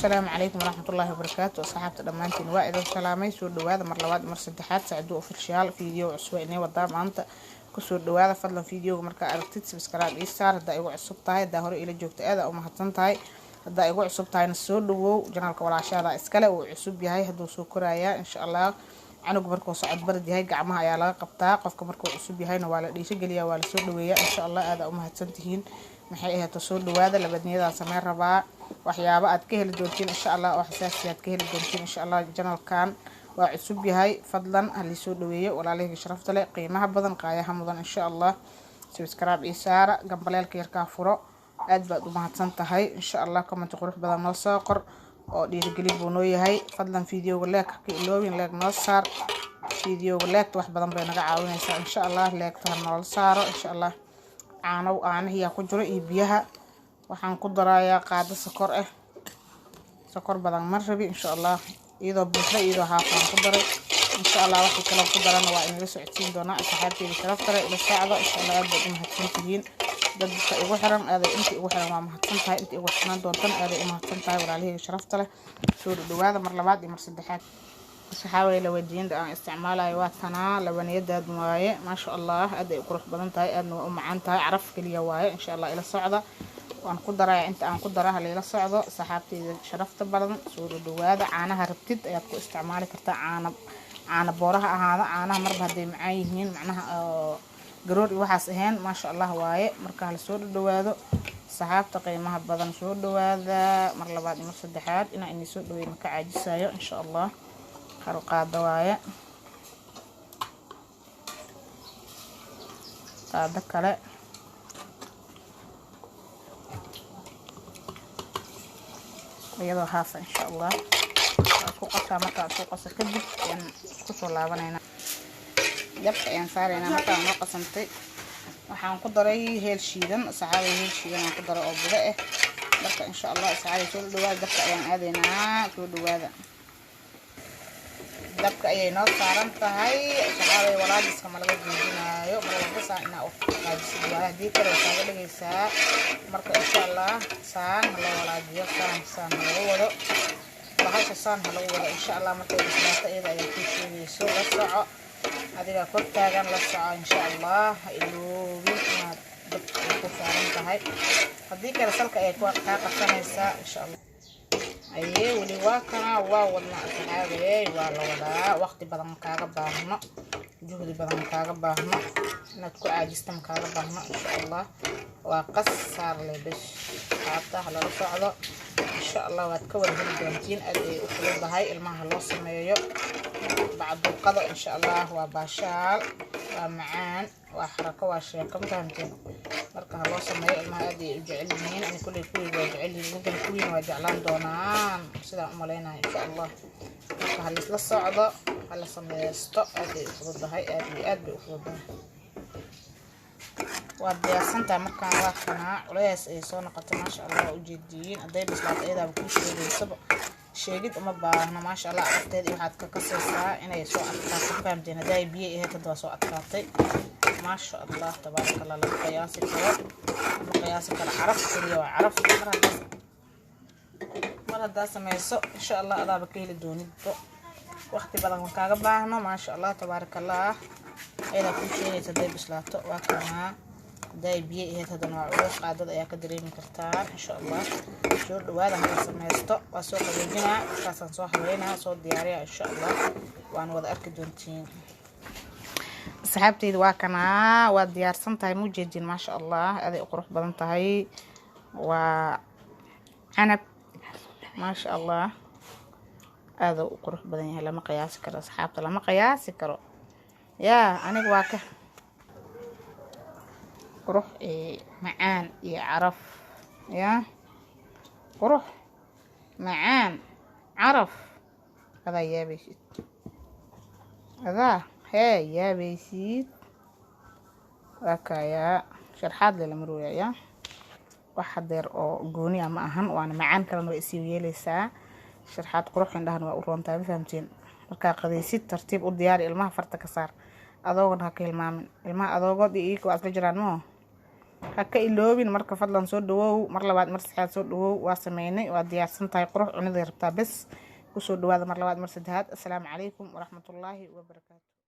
السلام عليكم ورحمة الله وبركاته. أصحابتي دمانتين وايد سلامي سو دواده mar labaad mar saddexaad sacdo official video cusub inay wada maanta ku soo dhawaada fadlan video marka aragtid subscribe ii saar hadaa igu cusub tahay hadaa hore ila joogto aad u mahadsan tahay hadaa igu cusub tahayna soo dhawow janaalka walaashada iskale uu cusub yahay haduu soo koraya insha Allah anug markuu socod barad yahay gacmaha ayaa laga qabtaa qofka markuu cusub yahayna waa la dhiisho galiya waa la soo dhaweeyaa insha Allah aad u mahadsan tihiin maxay ahayd soo dhawaada labadniyada samee rabaa waxyaabo aad ka heli doontiin insha Allah oo xasaasiyaad ka heli doontiin insha Allah janaalkan waa cusub yahay fadlan hali soo dhaweeyo walaalihii sharafta leh qiimaha badan qaayaha mudan insha Allah subscribe ii saara gambaleelka yarka furo aad baad u mahadsan tahay insha Allah comment qurux badan noo soo qor oo dhiirigelin buu noo yahay fadlan videoga like ka iloobin like noo saar videoga like wax badan bay naga caawinaysaa insha Allah like ta noo saaro insha Allah caanaha ku jiro iyo biyaha waxaan ku darayaa qaado sokor badan ma rabi insha Allah iyadoo buuxda iyadoo haafaan ku daray insha Allah waxa kale ku darana waa in la socodsiin doona asxaabteyda sharafta leh ila saacado insha Allah aad baad u mahadsantihiin dadka igu xiran aad intii igu xiran waa mahadsan tahay intii igu xirnaan doontan aad u mahadsan tahay walaalihii sharafta leh soo dhawaada mar labaad iyo mar saddexaad saxaaway la wadiinta aan isticmaalayo waa tanaa labaniyadaad waaye ma sha Allah aad ay qurux badan tahay aadna waa u macaan tahay caraf kaliya waaye insha Allah ila socda waan ku darayaa inta aan ku daraha ila socdo saxaabteyda sharafta badan soo dhawaada caanaha rabtid ayaad ku isticmaali kartaa caana booraha ahaada caanaha marba haday macaan yihiin macnaha garoor iyo waxaas ahayn ma sha Allah waaye marka la soo dhawaado saxaabta qiimaha badan soo dhawaada mar labaad iyo mar saddexaad inay soo dhaweeyna ka caajisayo insha Allah qaado waaye qaado kale iyadoo haafa insha Allah ku qasaa marka ku qaso kadib aan isku soo laabanayna dabka ayaan saarayna marka aan qasantay waxaan ku daray heel shiidan saxaabay heel shiidan aan ku daray oo budo ah marka insha Allah saxaabay soo dhawaada dabka ayaan aadaynaa soo dhawaada dabka ayay noo saaran tahay saxaabay walaaliska ma laga joojinayo marka saacina oo qaadisi waa hadii kale waxaa laga dhigaysaa marka insha Allah saan la walaajiyo saan lagu wado bahasha saan lagu wado insha Allah marka bislaata iyada ay ku sheegayso la soco adiga kor taagan la soco insha Allah iloobin inaad dabka ku saaran tahay hadii kale salka ay ku qaaqsanaysaa insha Allah aye wali waa kana waa wadna saxaabay waa la wadaa waqti badan kaaga baahno juhdi badan kaaga baahno inaad ku caajistan kaaga baahno insha Allah waa qas saar leedash haata la socdo insha Allah waad ka warheli doontiin aad ay u fududahay ilmaha loo sameeyo bacdu qado insha Allah waa baashaal waa macaan waa xarako waa sheeko fahamteen marka loo sameeyo ilmaha aad ay u jecel yihiin in kulli kuwi waa jecel yihiin kuwiina waa jeclaan doonaan sida u maleynaa insha Allah marka hal isla socdo hal sameeysto aad ay u fududahay aad bay u fududahay waa diyaarsantaa markaan waa kana culays ay soo noqoto ma sha Allah u jeediin aday bislaat ayada ku sheegayso sheegid uma baahna ma sha Allah aragteed waxaad ka kasaysaa inay soo adkaato fahamteen haday biyo ay hadda waa soo adkaatay ما شاء الله تبارك الله لا قياس كلا عرف كلية وعرف مرة دا سميسو إن شاء الله أضع بكيل دوني وقت بدن كاغا باهنا ما شاء الله تبارك الله إذا كل شيء يتدي بسلاته وكما داي بيه هي تدن وعروس قادة أيا كدريم كرتان إن شاء الله شو هذا هذا سميستو وسوق الجنا كاسن صوح وينها صوت ديارية إن شاء الله وأنا وضع أركض دونتين saxaabteyda waa kana waa diyaarsan tahay mujeedin ma sha Allah aad ay qurux badan tahay waa canab ma sha Allah aad u qurux badan yahay lama qiyaasi karo saxaabta lama qiyaasi karo yaa aniga waa ka qurux macaan iyo caraf yaa qurux macaan caraf hada yaabaysid hada هاي يا بيسيد وكايا شرحات للمروية يا واحد دير أو جوني أما أهن وأنا معان كلام رئيسي ويليسا شرحات قروح عندهن وأورون تابي فهمتين مركا قديسيد ترتيب الدياري الماء فرتك صار أذوقن هكي الماء أذوقن دي إيك وأسل جران مو ha ka iloobin marka fadlan soo dhawow mar labaad mar saddexaad soo dhawow waa sameynay waa diyaarsan tahay qurux cunida rabtaa bas ku soo dhawaada mar labaad mar saddexaad assalaamu calaykum waraxmatullaahi wabarakaatu